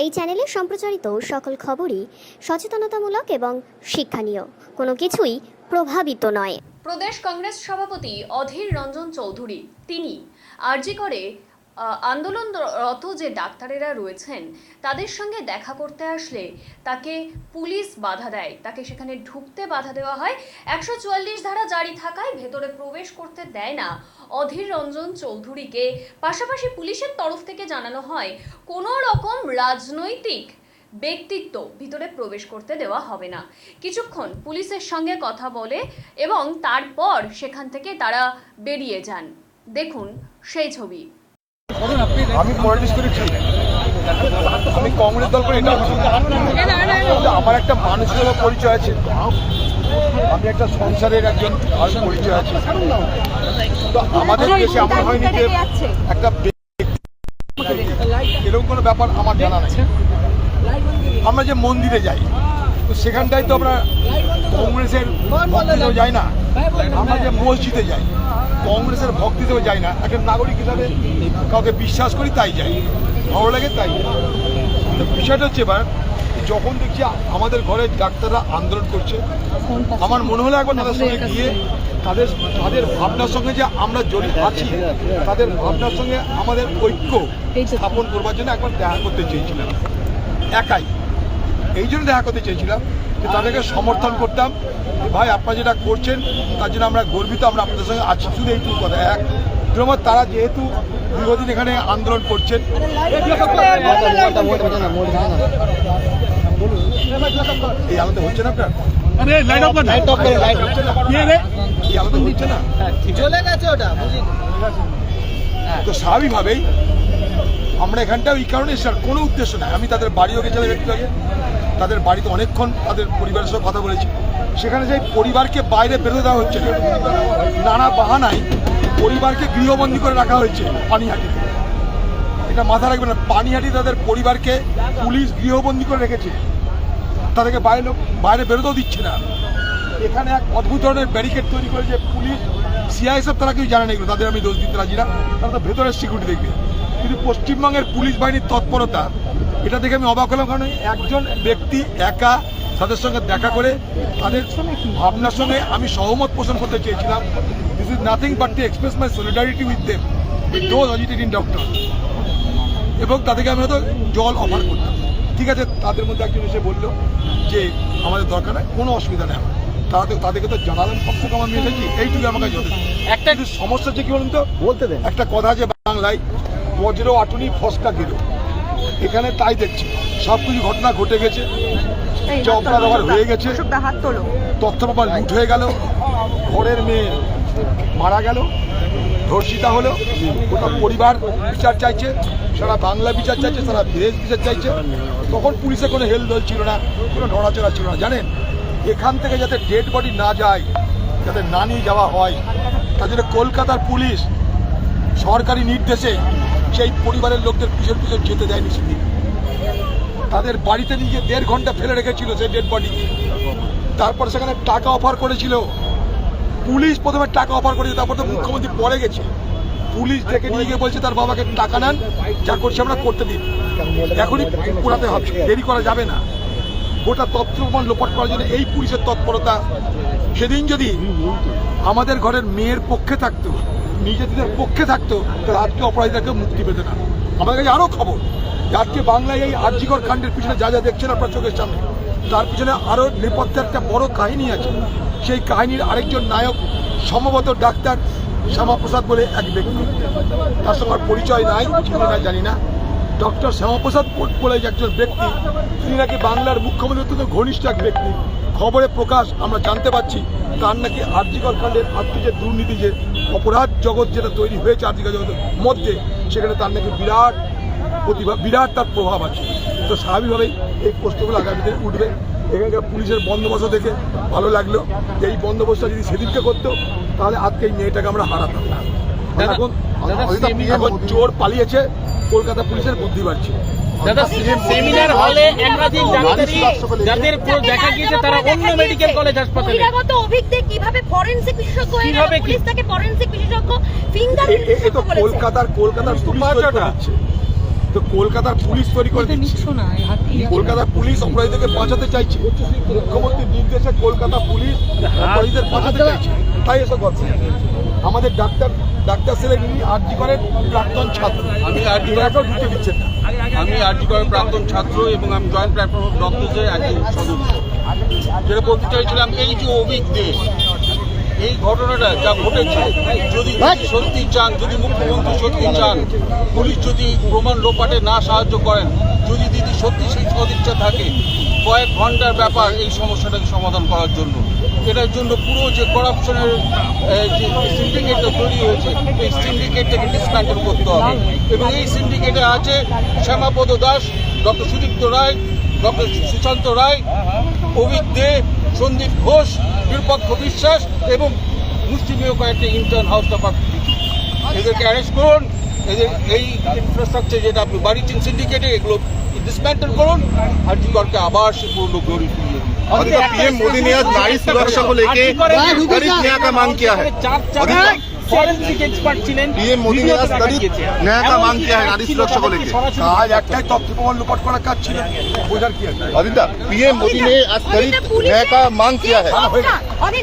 এই চ্যানেলে সম্প্রচারিত সকল খবরই সচেতনতামূলক এবং শিক্ষণীয়, কোনো কিছুই প্রভাবিত নয়। প্রদেশ কংগ্রেস সভাপতি অধীর রঞ্জন চৌধুরী তিনি আরজি করে আন্দোলনরত যে ডাক্তারেরা রয়েছেন তাদের সঙ্গে দেখা করতে আসলে তাকে পুলিশ বাধা দেয়, তাকে সেখানে ঢুকতে বাধা দেওয়া হয়। 144 ধারা জারি থাকায় ভেতরে প্রবেশ করতে দেয় না অধীর রঞ্জন চৌধুরীকে। পাশাপাশি পুলিশের তরফ থেকে জানানো হয় কোনো রকম রাজনৈতিক ব্যক্তিত্ব ভিতরে প্রবেশ করতে দেওয়া হবে না। কিছুক্ষণ পুলিশের সঙ্গে কথা বলে এবং তারপর সেখান থেকে তারা বেরিয়ে যান। দেখুন সেই ছবি। আমি পলিটিক্স করেছি, আমি কংগ্রেস দল করে এটা আমার একটা মানুষের পরিচয় আছে, আমি একটা সংসারের একজন পরিচয় আছে। তো আমাদের দেশে এমন হয়নি যে একটা এরকম কোনো ব্যাপার আমার জানা নেই। আমরা যে মন্দিরে যাই তো সেখানটায় তো আমরা কংগ্রেসের ভক্তিতেও যাই না, আমরা যে মসজিদে যাই কংগ্রেসের ভক্তিতেও যাই না। একটা নাগরিক হিসাবে কাউকে বিশ্বাস করি তাই যাই, ভালো লাগে তাই। তো বিষয়টা হচ্ছে এবার যখন দেখছি আমাদের ঘরে ডাক্তাররা আন্দোলন করছে, আমার মনে হলো একবার তাদের সঙ্গে গিয়ে তাদের ভাবনার সঙ্গে যে আমরা জড়িত আছি, তাদের ভাবনার সঙ্গে আমাদের ঐক্য স্থাপন করবার জন্য একবার দেখা করতে চেয়েছিলাম, একাই। এই জন্য দেখা করতে চেয়েছিলাম যে তাদেরকে সমর্থন করতাম, ভাই আপনারা যেটা করছেন তার জন্য আমরা গর্বিত, আমরা আপনাদের সঙ্গে আছি। শুধু এইটুকু কথা। এক নম্বর, তারা যেহেতু দীর্ঘদিন এখানে আন্দোলন করছেন, এই আলাদা হচ্ছে না আপনার, এই আলাদা হচ্ছে না, তো স্বাভাবিকভাবেই আমরা এখানটাও এই কারণে এসে কোনো উদ্দেশ্য নাই। আমি তাদের বাড়িও গেছিলাম একটু আগে, তাদের বাড়িতে অনেকক্ষণ তাদের পরিবারের সঙ্গে কথা বলেছি। সেখানে যে পরিবারকে বাইরে বেরোতে দেওয়া হচ্ছে না, নানা বাহানায় পরিবারকে গৃহবন্দী করে রাখা হয়েছে পানিহাটিতে। এটা মাথা রাখবে না, পানিহাটি তাদের পরিবারকে পুলিশ গৃহবন্দী করে রেখেছে, তাদেরকে বাইরে বেরোতেও দিচ্ছে না। এখানে এক অদ্ভুত ধরনের ব্যারিকেড তৈরি করেছে পুলিশ, সিআইএসএফ, তারা কেউ জানে না এগুলো, তাদের আমি দোষ দিতে রাজি না, তারা তো ভেতরের সিকিউরিটি দেখবে। কিন্তু পশ্চিমবঙ্গের পুলিশ বাহিনীর তৎপরতা, এটা দেখে আমি অবাক হলাম। কারণ একজন ব্যক্তি একা তাদের সঙ্গে দেখা করে তাদের ভাবনার সঙ্গে আমি সহমত পোষণ করতে চেয়েছিলাম। This is nothing but to express my solidarity with them, with those agitating doctor, এবং তাদেরকে আমি হয়তো জল অফার করতাম। ঠিক আছে, তাদের মধ্যে একজন এসে বললো যে আমাদের দরকার নেই, কোনো অসুবিধা নেই। তাদেরকে তো জানালাম কমসে কম আমি এসেছি, এইটুকু আমাকে যথেষ্ট। একটা সমস্যা হচ্ছে কি বলুন তো, বলতে দেন, একটা কথা আছে বাংলায়, বজ্র আটুনি ফসকা গেল, এখানে তাই দেখছি সব কিছু ঘটনা ঘটে গেছে, অপরাধ আবার হয়ে গেছে, তথ্য প্রমাণ লুট হয়ে গেল, ঘরের মেয়ে মারা গেল, ধর্ষিতা হলো, গোটা পরিবার বিচার চাইছে, সারা বাংলা বিচার চাইছে, সারা দেশ বিচার চাইছে। তখন পুলিশের কোনো হেলদোল ছিল না, কোনো নড়াচড়া ছিল না। জানেন, এখান থেকে যাতে ডেড বডি না যায়, যাতে না নিয়ে যাওয়া হয়, তার জন্য কলকাতার পুলিশ সরকারি নির্দেশে সেই পরিবারের লোকদের পিছন পিছন যেতে দেয়নি। সেদিন তাদের বাড়িতে নিয়ে 1.5 ঘন্টা ফেলে রেখেছিল সেই ডেড বডি। তারপর সেখানে টাকা অফার করেছিল পুলিশ, প্রথমে টাকা অফার করেছে, তারপর তো মুখ্যমন্ত্রী পরে গেছে, পুলিশ ডেকে নিয়ে গিয়ে বলছে তার বাবাকে টাকা নেন, যা করছে আমরা করতে দিন, এখনই পুরাতে হবে, দেরি করা যাবে না। গোটা তথ্য প্রমাণ লোপাট করার জন্য এই পুলিশের তৎপরতা। সেদিন যদি আমাদের ঘরের মেয়ের পক্ষে থাকতো, নিজেদের পক্ষে থাকতো, তাহলে আজকে অপরাধীদেরকে মুক্তি পেতে না। আমাদের কাছে আরও খবর, আজকে বাংলায় এই আরজিকর কাণ্ডের পিছনে যা যা দেখছেন আপনার চোখের সামনে, তার পিছনে আরও নেপথ্যে একটা বড় কাহিনী আছে। সেই কাহিনীর আরেকজন নায়ক সম্ভবত ডাক্তার শ্যামাপ্রসাদ বলে এক ব্যক্তি, তার সঙ্গে আমার পরিচয় নাই, চিনি না, জানি না। ডক্টর শ্যামাপ্রসাদ বলে একজন ব্যক্তি, তিনি নাকি বাংলার মুখ্যমন্ত্রী অত্যন্ত ঘনিষ্ঠ এক ব্যক্তি। খবরে প্রকাশ আমরা জানতে পারছি তার নাকি আরজিকর কাণ্ডের আজকে যে দুর্নীতি, যে অপরাধ জগৎ যেটা তৈরি হয়েছে আরজিকর জগতের মধ্যে, সেখানে তার নাকি বিরাট প্রতিভা, বিরাট তার প্রভাব আছে। তো স্বাভাবিকভাবেই এই প্রশ্নগুলো আগামী দিনে উঠবে। এখানকার পুলিশের বন্দোবস্ত দেখে ভালো লাগলো। এই বন্দোবস্ত যদি সেদিনকে করতো তাহলে আজকে এই মেয়েটাকে আমরা হারাতাম না। এখন চোর পালিয়েছে, কলকাতা পুলিশের বুদ্ধি বাড়ছে। দাদা, সেমিনার হলে একাধিক ডাক্তারি যাদের দেখা গিয়েছে তারা অন্য মেডিকেল কলেজ হাসপাতালে, বহিরাগত অভিজ্ঞতা কিভাবে ফরেনসিক বিশেষজ্ঞ হয়ে গেল, পুলিশ তাকে ফরেনসিক বিশেষজ্ঞ ফিঙ্গারপ্রিন্ট বিশেষজ্ঞ বলেছে। কলকাতার পুলিশ তো কলকাতার পুলিশ তৈরি করে দিচ্ছে। কলকাতার পুলিশ অপরাধীদেরকে বাঁচাতে চাইছে, মুখ্যমন্ত্রীর নির্দেশে কলকাতা পুলিশ অপরাধীদের বাঁচাতে চাইছে, তাই এসব কথা। আমাদের ডাক্তার ছেলে আরজি করেন প্রাক্তন ছাত্র, আমি আরজি এটাকেও ঢুকতে দিচ্ছেন না। আমি আরজি করের প্রাক্তন ছাত্র এবং আমি জয়েন্ট প্ল্যাটফর্ম অফ ডক্টরসের একজন সদস্য। যেটা বলতে চাইছিলাম, এই যে অভিজ্ঞ এই ঘটনাটা যা ঘটেছে, যদি সত্যি চান, যদি মুখ্যমন্ত্রী সত্যি চান, পুলিশ যদি প্রমাণ লোপাটে না সাহায্য করেন, যদি দিদি সত্যি সেই সদিচ্ছা থাকে, কয়েক ঘন্টার ব্যাপার এই সমস্যাটাকে সমাধান করার জন্য। এটার জন্য পুরো যে করাপশনের যে সিন্ডিকেটটা তৈরি হয়েছে, এই সিন্ডিকেটটাকে ডিসম্যান্টেল করতে হবে। এবং এই সিন্ডিকেটে আছে শ্যামাপদ দাস, ডক্টর সুদীপ্ত রায়, ডক্টর সুশান্ত রায়, অভিক দে, সন্দীপ ঘোষ, নিরপেক্ষ বিশ্বাস এবং মুষ্টিমেয় কয়েকটা ইন্টার্ন হাউস টপার। এদেরকে অ্যারেস্ট করুন, এদের এই ইনফ্রাস্ট্রাকচার যেটা আপনি বাড়িয়েছেন সিন্ডিকেটে, এগুলো ডিসম্যান্টেল করুন, আরজি করকে আবার সে পুরনো গ্লোরি ফিরিয়ে দিন। पीएम मोदी ने आज नारी सुरक्षा को लेके दलित न्याय का मांग किया है। ফরেনসিক এক্সপার্ট ছিলেন, पीएम मोदी ने आज दलित न्याय का मांग किया है नारी सुरक्षा को लेके। কাজ একটাই, তথ্য প্রমাণ লোপাট করার কাজ ছিল, বোঝার কি আছে। अदिता, पीएम मोदी ने आज दलित न्याय का मांग किया है। पीएम